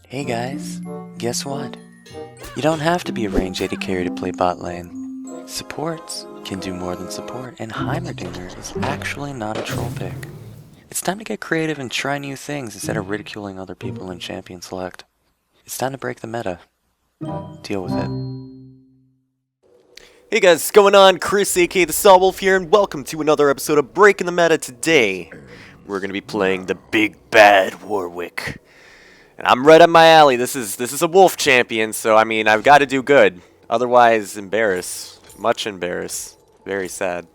Hey guys, guess what? You don't have to be a range 80 carry to play bot lane. Supports can do more than support, and Heimerdinger is actually not a troll pick. It's time to get creative and try new things instead of ridiculing other people in Champion Select. It's time to break the meta. Deal with it. Hey guys, what's going on? Chris, aka the Sawwolf here, and welcome to another episode of Breaking the Meta. Today, we're going to be playing the big bad Warwick. And I'm right up my alley. This is a wolf champion, so I mean, I've got to do good. Otherwise, embarrass. Much embarrass. Very sad.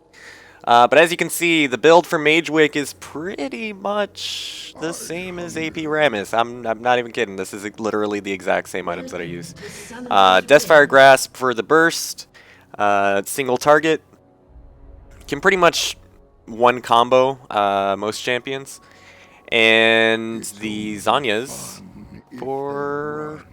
But as you can see, the build for Magewick is pretty much the same as ep57. I'm not even kidding. This is literally the exact same items that I use. Deathfire Grasp for the burst. Single target. Can pretty much one combo most champions. And the Zhonya's for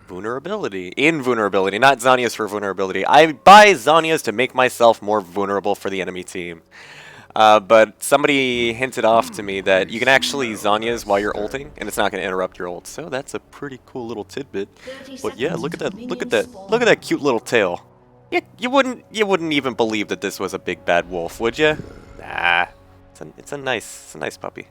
vulnerability. Invulnerability, not Zhonya's for vulnerability. I buy Zhonya's to make myself more vulnerable for the enemy team. But somebody hinted off to me that you can actually Zhonya's while you're ulting, and it's not going to interrupt your ult. So that's a pretty cool little tidbit. But yeah, look at that cute little tail. You wouldn't even believe that this was a big bad wolf, would you? Nah, it's a nice puppy.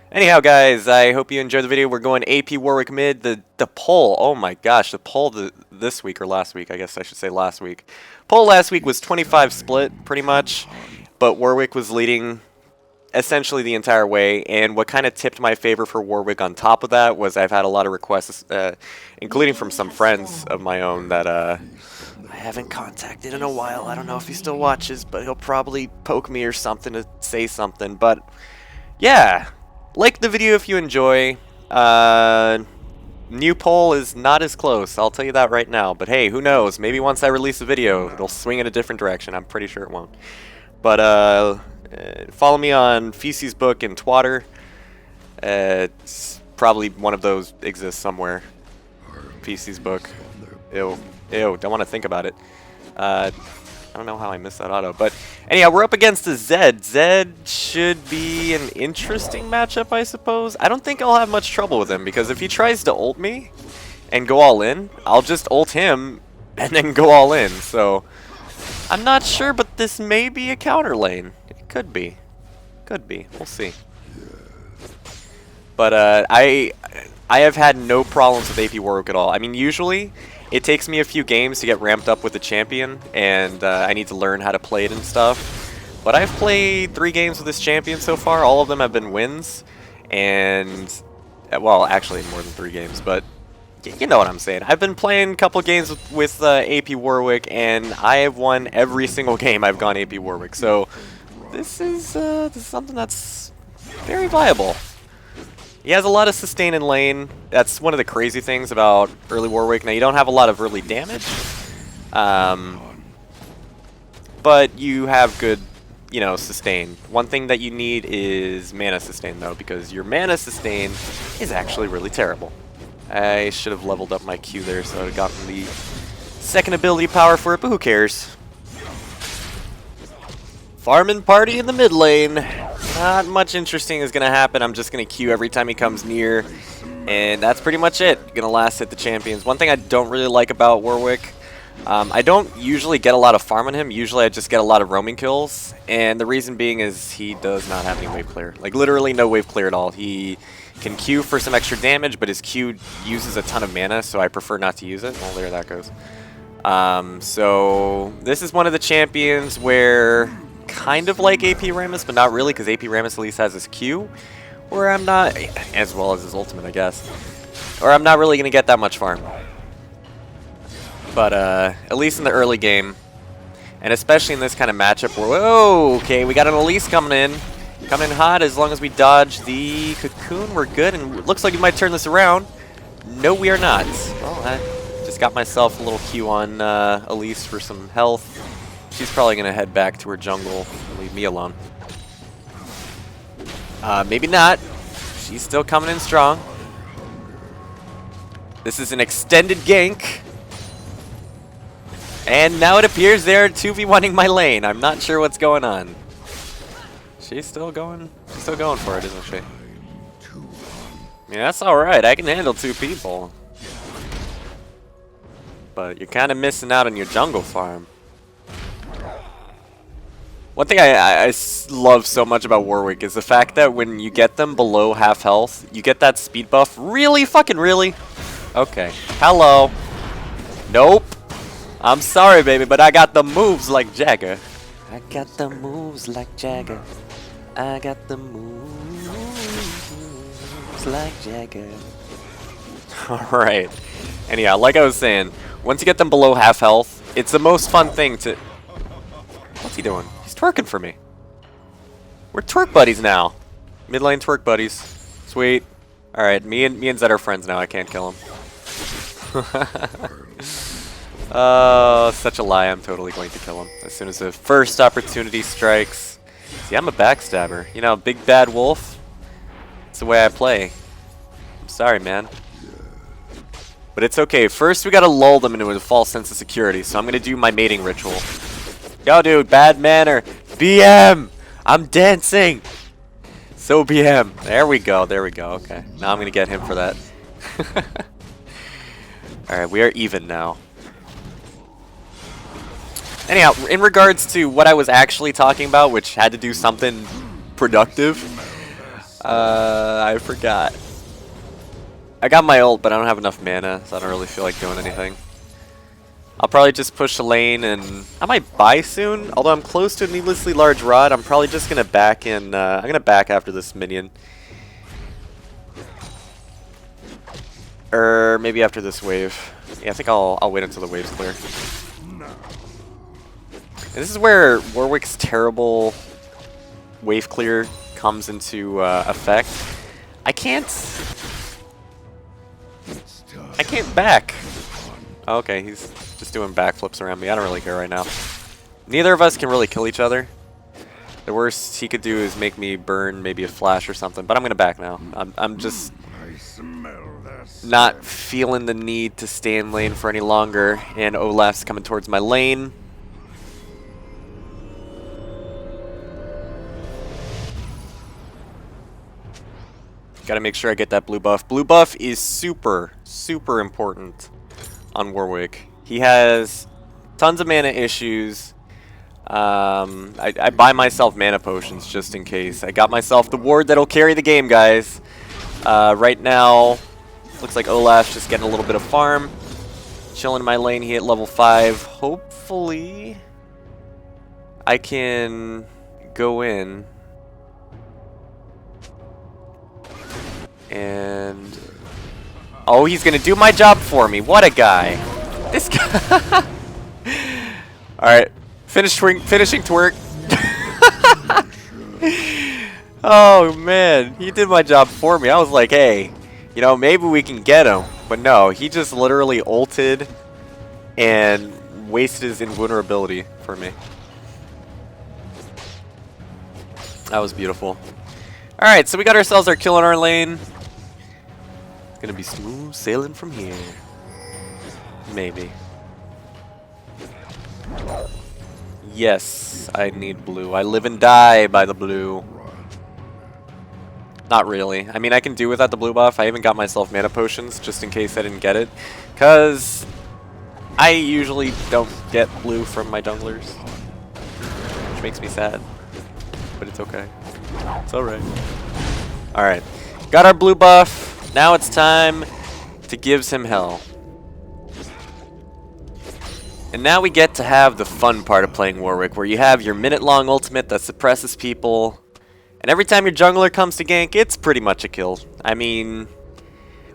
Anyhow, guys, I hope you enjoyed the video. We're going AP Warwick mid. The poll, oh my gosh, the poll this week, or last week, I guess I should say last week. Poll last week was 25 split, pretty much, but Warwick was leading essentially the entire way, and what kind of tipped my favor for Warwick on top of that was I've had a lot of requests, including from some friends of my own that I haven't contacted in a while. I don't know if he still watches, but he'll probably poke me or something to say something, but yeah. Like the video if you enjoy. New poll is not as close, I'll tell you that right now. But hey, who knows? Maybe once I release a video, it'll swing in a different direction. I'm pretty sure it won't. But follow me on Feces Book and Twatter. It's probably one of those exists somewhere. Feces Book. Ew. Don't want to think about it. I don't know how I missed that auto, but anyhow, we're up against a Zed. Zed should be an interesting matchup, I suppose. I don't think I'll have much trouble with him, because if he tries to ult me and go all in, I'll just ult him and then go all in. So I'm not sure, but this may be a counter lane. It could be. Could be. We'll see. But I have had no problems with AP Warwick at all. I mean, usually it takes me a few games to get ramped up with the champion, and I need to learn how to play it and stuff. But I've played 3 games with this champion so far. All of them have been wins, and, well, actually more than 3 games, but you know what I'm saying. I've been playing a couple games with AP Warwick, and I have won every single game I've gone AP Warwick. So this is something that's very viable. He has a lot of sustain in lane. That's one of the crazy things about early Warwick. Now, you don't have a lot of early damage, but you have good, you know, sustain. One thing that you need is mana sustain, though, because your mana sustain is actually really terrible. I should have leveled up my Q there, so I would have gotten the second ability power for it, but who cares? Farming party in the mid lane. Not much interesting is going to happen. I'm just going to Q every time he comes near. And that's pretty much it. Going to last hit the champions. One thing I don't really like about Warwick, I don't usually get a lot of farm on him. Usually I just get a lot of roaming kills. And the reason being is he does not have any wave clear. Like literally no wave clear at all. He can Q for some extra damage, but his Q uses a ton of mana, so I prefer not to use it. Well, there that goes. So this is one of the champions where kind of like ep57, but not really, because ep57 at least has his Q, where I'm not, as well as his ultimate, I guess, or I'm not really going to get that much farm. But at least in the early game, and especially in this kind of matchup where, whoa, okay, we got an Elise coming in hot. As long as we dodge the cocoon, we're good, and it looks like we might turn this around. No, we are not. Well, I just got myself a little Q on Elise for some health. She's probably going to head back to her jungle and leave me alone. Maybe not. She's still coming in strong. This is an extended gank. And now it appears they're 2v1ing my lane. I'm not sure what's going on. She's still going for it, isn't she? Yeah, that's alright. I can handle 2 people. But you're kind of missing out on your jungle farm. One thing I love so much about Warwick is the fact that when you get them below half health, you get that speed buff. Really? Fucking really? Okay. Hello. Nope. I'm sorry, baby, but I got the moves like Jagger. I got the moves like Jagger. I got the moves like Jagger. Alright. Anyhow, like I was saying, once you get them below half health, it's the most fun thing to... What's he doing? He's twerking for me. We're twerk buddies now. Mid lane twerk buddies. Sweet. Alright, me and Zed are friends now. I can't kill him. Oh, such a lie. I'm totally going to kill him as soon as the first opportunity strikes. See, I'm a backstabber. You know, big bad wolf. It's the way I play. I'm sorry, man. But it's okay. First, we gotta lull them into a false sense of security. So I'm gonna do my mating ritual. Yo, dude, bad manner. BM! I'm dancing! So BM. There we go, there we go. Okay, now I'm gonna get him for that. Alright, we are even now. Anyhow, in regards to what I was actually talking about, which had to do something productive, I forgot. I got my ult, but I don't have enough mana, so I don't really feel like doing anything. I'll probably just push a lane, and I might buy soon. Although I'm close to a needlessly large rod, I'm probably just gonna back in. I'm gonna back after this minion, or maybe after this wave. Yeah, I think I'll wait until the wave's clear. And this is where Warwick's terrible wave clear comes into effect. I can't back. Okay, he's just doing backflips around me. I don't really care right now. Neither of us can really kill each other. The worst he could do is make me burn maybe a flash or something, but I'm gonna back now. I'm just not feeling the need to stay in lane for any longer, and Olaf's coming towards my lane. Gotta make sure I get that blue buff. Blue buff is super, super important on Warwick. He has tons of mana issues. I buy myself mana potions just in case. I got myself the ward that'll carry the game, guys. Right now, looks like Olaf's just getting a little bit of farm. Chilling in my lane, he hit level 5. Hopefully, I can go in. And oh, he's gonna do my job for me. What a guy! This guy. All right, finishing twerk. Oh man, he did my job for me. I was like, hey, you know, maybe we can get him. But no, he just literally ulted and wasted his invulnerability for me. That was beautiful. All right, so we got ourselves our kill in our lane. It's gonna be smooth sailing from here. Maybe. Yes, I need blue. I live and die by the blue. Not really. I mean, I can do without the blue buff. I even got myself mana potions just in case I didn't get it. Because I usually don't get blue from my junglers. Which makes me sad. But it's okay. It's alright. Alright. Got our blue buff. Now it's time to give some hell. And now we get to have the fun part of playing Warwick, where you have your minute-long ultimate that suppresses people. And every time your jungler comes to gank, it's pretty much a kill. I mean,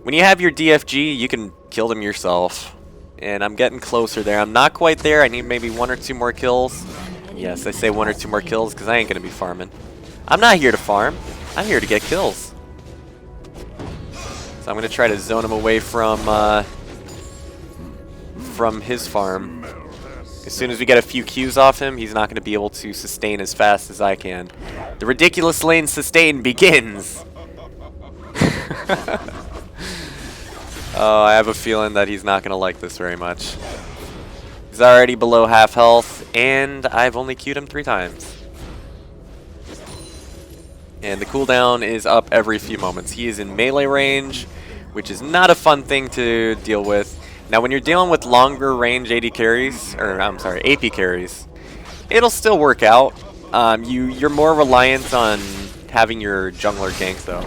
when you have your DFG, you can kill them yourself. And I'm getting closer there. I'm not quite there. I need maybe 1 or 2 more kills. Yes, I say 1 or 2 more kills because I ain't going to be farming. I'm not here to farm. I'm here to get kills. So I'm going to try to zone him away from his farm. As soon as we get a few Qs off him, he's not going to be able to sustain as fast as I can. The ridiculous lane sustain begins! Oh, I have a feeling that he's not going to like this very much. He's already below half health, and I've only Q'd him 3 times. And the cooldown is up every few moments. He is in melee range, which is not a fun thing to deal with. Now, when you're dealing with longer range AD carries, or I'm sorry, AP carries, it'll still work out. You're more reliant on having your jungler gank though.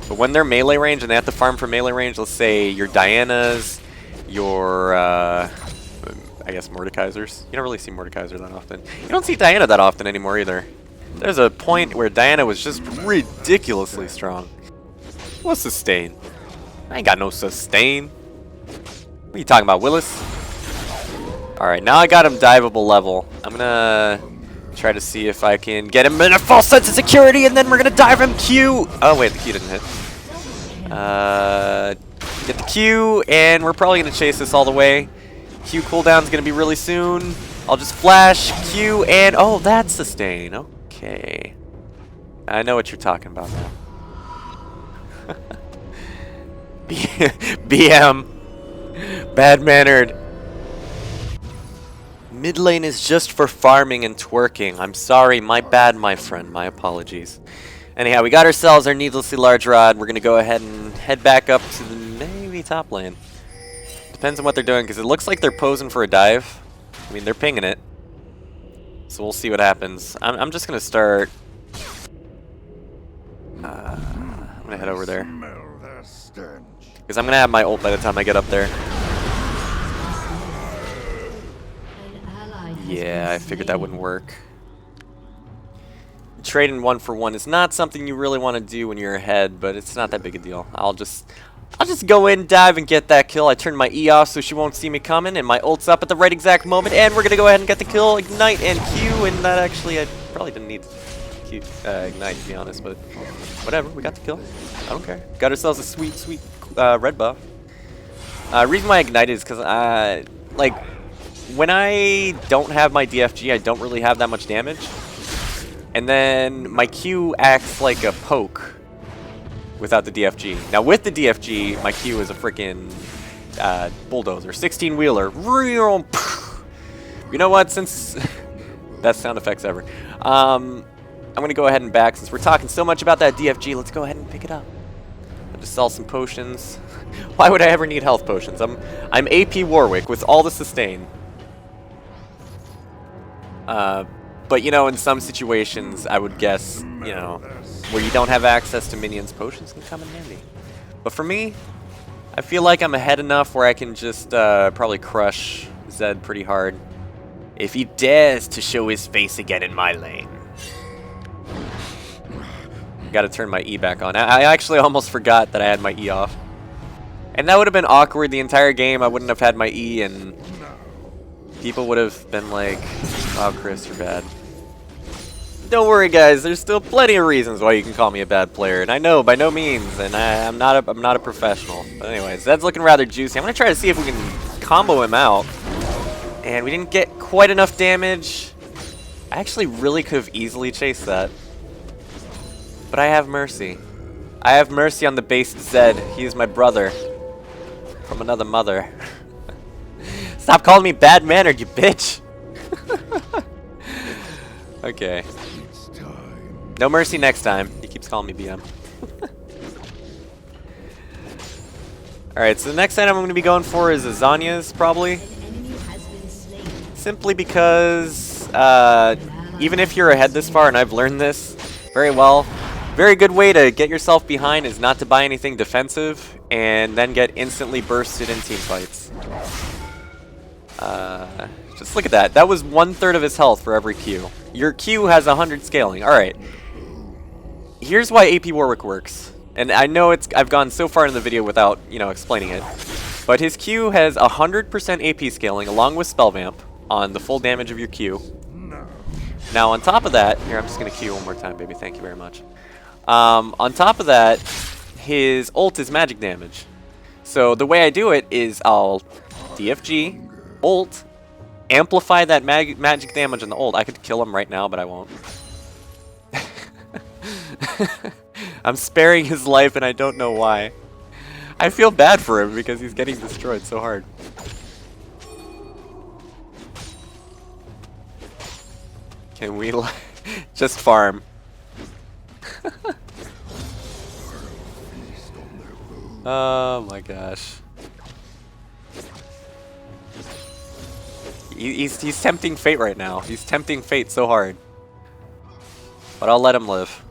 But when they're melee range and they have to farm for melee range, let's say your Dianas, your I guess Mordekaisers. You don't really see Mordekaiser that often. You don't see Diana that often anymore either. There's a point where Diana was just ridiculously strong. What's sustain? I ain't got no sustain. What are you talking about, Willis? Alright, now I got him diveable level. I'm gonna try to see if I can get him in a false sense of security, and then we're gonna dive him Q. Oh wait, the Q didn't hit. Get the Q, and we're probably gonna chase this all the way. Q cooldown's gonna be really soon. I'll just flash Q, and oh, that's sustain. Okay, I know what you're talking about now. BM, bad mannered. Mid lane is just for farming and twerking. I'm sorry, my bad, my friend. My apologies. Anyhow, we got ourselves our needlessly large rod. We're gonna go ahead and head back up to the maybe top lane. Depends on what they're doing, because it looks like they're posing for a dive. I mean, they're pinging it. So we'll see what happens. I'm just gonna start. I'm gonna head over there. Because I'm gonna have my ult by the time I get up there. Yeah, I figured that wouldn't work. Trading 1 for 1 is not something you really want to do when you're ahead, but it's not that big a deal. I'll just go in, dive, and get that kill. I turned my E off so she won't see me coming, and my ult's up at the right exact moment, and we're gonna go ahead and get the kill, ignite, and Q, and that actually I probably didn't need Q, ignite to be honest, but whatever, we got the kill. I don't care. Got ourselves a sweet, sweet red buff. Reason why I ignited is because like, when I don't have my DFG, I don't really have that much damage. And then my Q acts like a poke without the DFG. Now with the DFG, my Q is a freaking bulldozer, 16-wheeler. You know what? Since best sound effects ever. I'm gonna go ahead and back. Since we're talking so much about that DFG, let's go ahead and pick it up. I'll just sell some potions. Why would I ever need health potions? I'm AP Warwick with all the sustain. But you know, in some situations, I would guess, you know, where you don't have access to minions, potions can come in handy. But for me, I feel like I'm ahead enough where I can just probably crush Zed pretty hard if he dares to show his face again in my lane. Got to turn my E back on. I actually almost forgot that I had my E off. And that would have been awkward the entire game. I wouldn't have had my E, and people would have been like, wow, Chris, you're bad. Don't worry, guys. There's still plenty of reasons why you can call me a bad player, and I know by no means, and I'm not a professional. But anyways, Zed's looking rather juicy. I'm gonna try to see if we can combo him out, and we didn't get quite enough damage. I actually really could have easily chased that, but I have mercy. I have mercy on the base Zed. He is my brother from another mother. Stop calling me bad-mannered, you bitch. Okay. No mercy next time. He keeps calling me BM. Alright, so the next item I'm going to be going for is Azania's, probably. Simply because, even if you're ahead this far, and I've learned this very well, very good way to get yourself behind is not to buy anything defensive, and then get instantly bursted in team fights. Just look at that. That was 1/3 of his health for every Q. Your Q has 100 scaling. Alright. Here's why AP Warwick works. And I know I've gone so far in the video without, you know, explaining it. But his Q has 100% AP scaling along with Spell Vamp on the full damage of your Q. Now on top of that, here I'm just going to Q one more time, baby. Thank you very much. On top of that, his ult is magic damage. So the way I do it is I'll DFG, ult, amplify that magic damage on the ult. I could kill him right now, but I won't. I'm sparing his life, and I don't know why. I feel bad for him because he's getting destroyed so hard. Can we just farm? Oh my gosh. He's tempting fate right now. He's tempting fate so hard. But I'll let him live.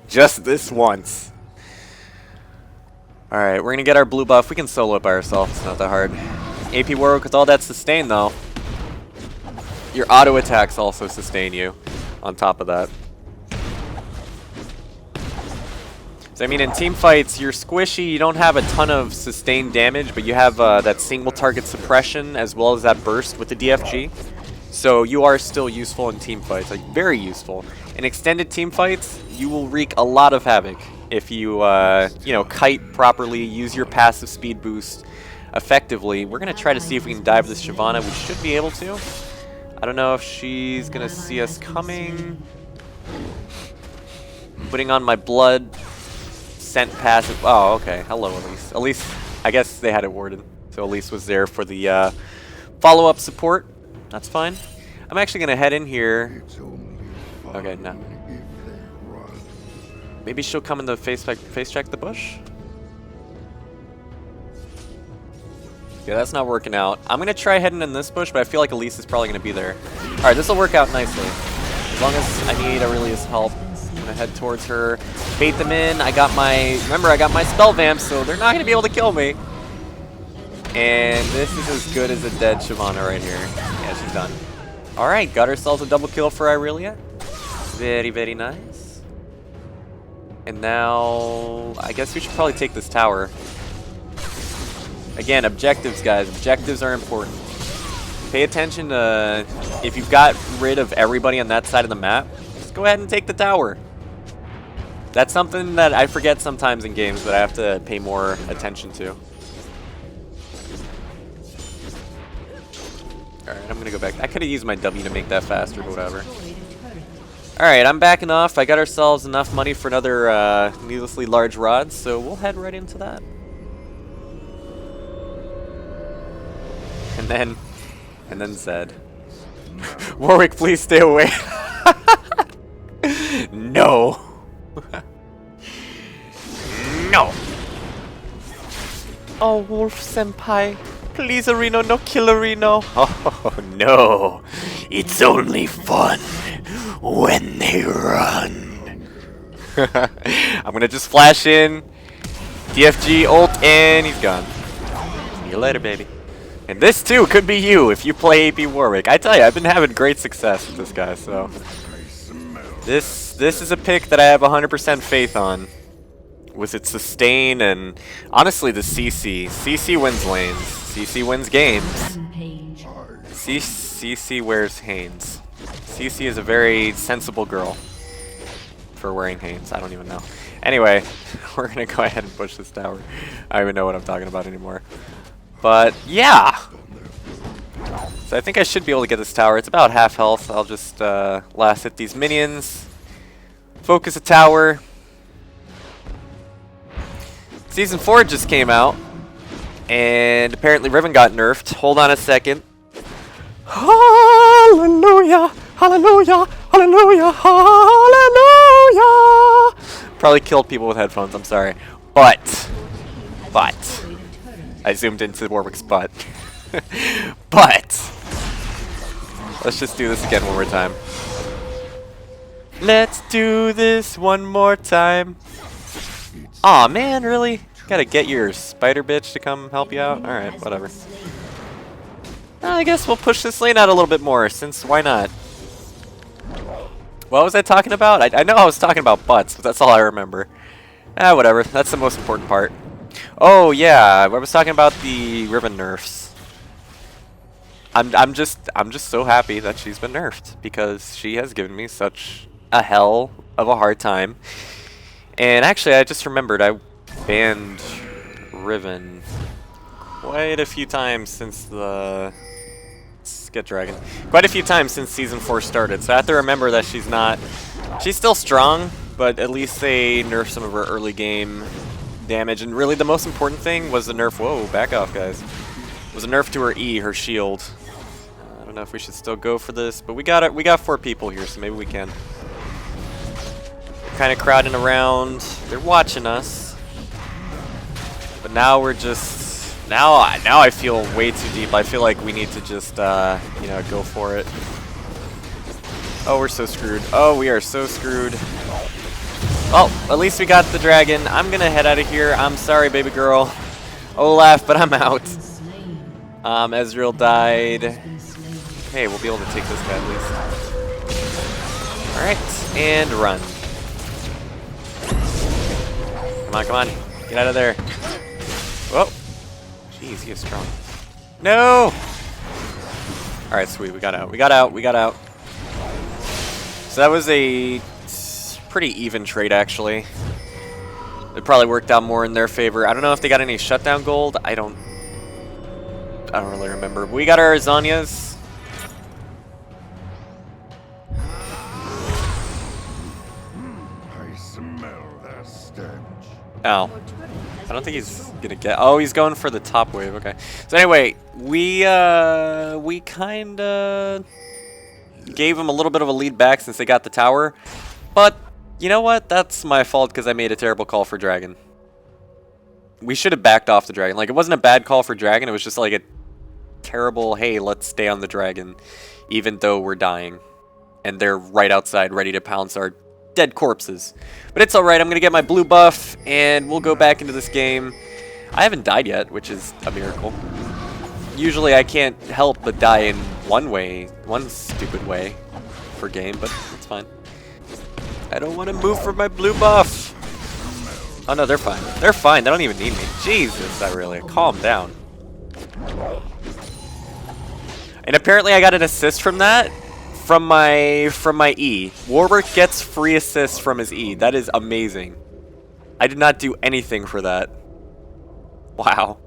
Just this once. Alright, we're gonna get our blue buff. We can solo it by ourselves. It's not that hard. AP Warwick with all that sustain though. Your auto attacks also sustain you on top of that. So I mean, in team fights, you're squishy, you don't have a ton of sustained damage, but you have that single target suppression as well as that burst with the DFG. So you are still useful in team fights, like very useful. In extended team fights, you will wreak a lot of havoc if you, you know, kite properly, use your passive speed boost effectively. We're gonna try to see if we can dive this Shyvana. We should be able to. I don't know if she's gonna see us coming. Putting on my blood scent passive. Oh, okay. Hello, Elise. Elise, I guess they had it warded, so Elise was there for the follow-up support. That's fine. I'm actually gonna head in here. Okay, no. Maybe she'll come in the face check the bush. Yeah, that's not working out. I'm gonna try heading in this bush, but I feel like Elise is probably gonna be there. All right, this will work out nicely. As long as I need Aurelia's help, I'm gonna head towards her, bait them in. I got my spell vamp, so they're not gonna be able to kill me. And this is as good as a dead Shyvana right here. Yeah, she's done. All right, got ourselves a double kill for Aurelia. Very, very nice. And now, I guess we should probably take this tower. Again, objectives, guys. Objectives are important. Pay attention to, if you've got rid of everybody on that side of the map, just go ahead and take the tower. That's something that I forget sometimes in games, but I have to pay more attention to. Alright, I'm gonna go back. I could have used my W to make that faster, but whatever. Alright, I'm backing off. I got ourselves enough money for another needlessly large rod, so we'll head right into that. And then said, Warwick, please stay away. No. No. Oh, Wolf Senpai. Please, Arino, no kill Arino. Oh, no. It's only fun when they run. I'm gonna just flash in. DFG ult, and he's gone. See you later, baby. And this, too, could be you if you play AP Warwick. I tell you, I've been having great success with this guy, so... This is a pick that I have 100% faith on. With its sustain and, honestly, the CC. CC wins lanes. CC wins games. CC wears Hanes. CC is a very sensible girl for wearing Hanes. I don't even know. Anyway, we're going to go ahead and push this tower. I don't even know what I'm talking about anymore. But, yeah! So I think I should be able to get this tower. It's about half health. I'll just last hit these minions. Focus a tower. Season 4 just came out. And apparently Riven got nerfed. Hold on a second. Hallelujah! Hallelujah! Hallelujah! Hallelujah! Probably killed people with headphones, I'm sorry. But... I zoomed into Warwick's butt. But let's just do this again one more time. Let's do this one more time. Aw, man, really? Gotta get your spider bitch to come help you out? Alright, whatever. I guess we'll push this lane out a little bit more, since why not? What was I talking about? I know I was talking about butts, but that's all I remember. Whatever. That's the most important part. Oh yeah, I was talking about the Riven nerfs. I'm just so happy that she's been nerfed because she has given me such a hell of a hard time. And actually, I just remembered I banned Riven quite a few times since the Get Dragon. Quite a few times since Season 4 started. So I have to remember that she's still strong, but at least they nerfed some of her early game damage. And really the most important thing was the nerf. Whoa, back off, guys. Was a nerf to her E, her shield. I don't know if we should still go for this, but we got it. We got 4 people here, so maybe we can. Kind of crowding around. They're watching us. But now we're just now I feel way too deep. I feel like we need to just you know, go for it. Oh, we're so screwed. Oh, we are so screwed. Oh, at least we got the dragon. I'm gonna head out of here. I'm sorry, baby girl. Olaf, but I'm out. Ezreal died. Hey, we'll be able to take this guy at least. Alright, and run. Come on, come on. Get out of there. Whoa. Jeez, he is strong. No! Alright, sweet. We got out. We got out. We got out. So that was a pretty even trade, actually. It probably worked out more in their favor. I don't know if they got any shutdown gold. I don't really remember. But we got our Zanyas. Oh. I don't think he's gonna get... Oh, he's going for the top wave. Okay. So anyway, we kinda gave him a little bit of a lead back since they got the tower. But, you know what? That's my fault because I made a terrible call for dragon. We should have backed off the dragon. Like, it wasn't a bad call for dragon. It was just like a terrible, hey, let's stay on the dragon, even though we're dying. And they're right outside ready to pounce our dead corpses. But it's alright, I'm gonna get my blue buff, and we'll go back into this game. I haven't died yet, which is a miracle. Usually I can't help but die in one stupid way per game, but it's fine. I don't want to move for my blue buff. Oh no, they're fine. They're fine, they don't even need me. Jesus, Irelia, calm down. And apparently I got an assist from that. From my E. Warwick gets free assists from his E. That is amazing. I did not do anything for that. Wow.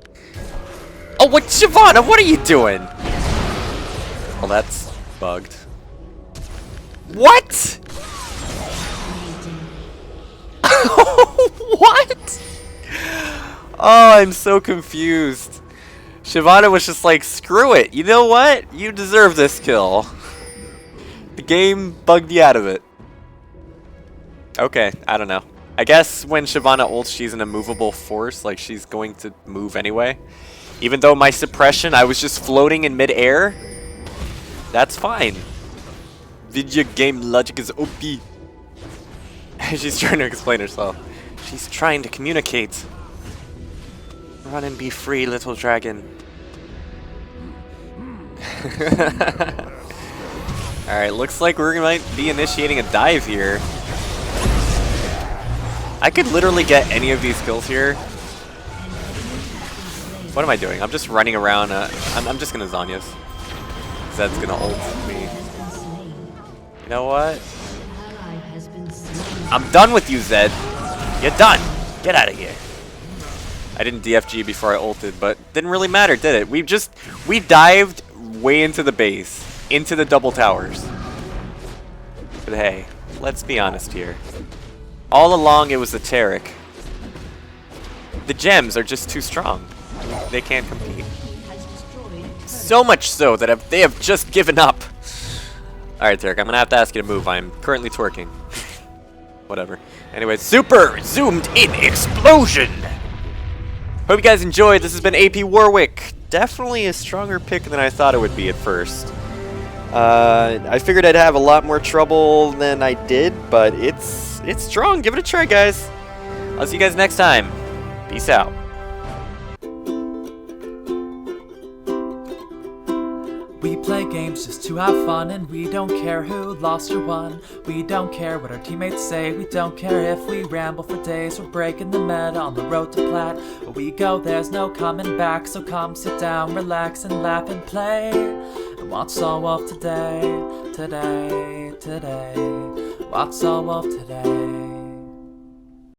Oh, what, Shyvana? What are you doing? Well, that's bugged. What? What? Oh, I'm so confused. Shyvana was just like, screw it. You know what? You deserve this kill. The game bugged you out of it. Okay, I don't know. I guess when Shyvana ults, she's an immovable force. Like, she's going to move anyway. Even though my suppression, I was just floating in mid-air. That's fine. Video game logic is OP. She's trying to explain herself. She's trying to communicate. Run and be free, little dragon. Alright, looks like we might be initiating a dive here. I could literally get any of these kills here. What am I doing? I'm just running around. I'm just gonna Zanyas. Zed's gonna ult me. You know what? I'm done with you, Zed. You're done. Get out of here. I didn't DFG before I ulted, but didn't really matter, did it? We dived way into the base. Into the double towers. But hey, let's be honest here. All along it was the Taric. The gems are just too strong. They can't compete. So much so that they have just given up. Alright, Taric, I'm gonna have to ask you to move. I'm currently twerking. Whatever. Anyway, super zoomed in explosion! Hope you guys enjoyed. This has been AP Warwick. Definitely a stronger pick than I thought it would be at first. I figured I'd have a lot more trouble than I did, but it's strong. Give it a try, guys. I'll see you guys next time. Peace out. We play games just to have fun, and we don't care who lost or won. We don't care what our teammates say, we don't care if we ramble for days. We're breaking the meta on the road to plat. Where we go, there's no coming back, so come sit down, relax, and laugh and play. And watch Soul Wolf today. Watch Soul Wolf today.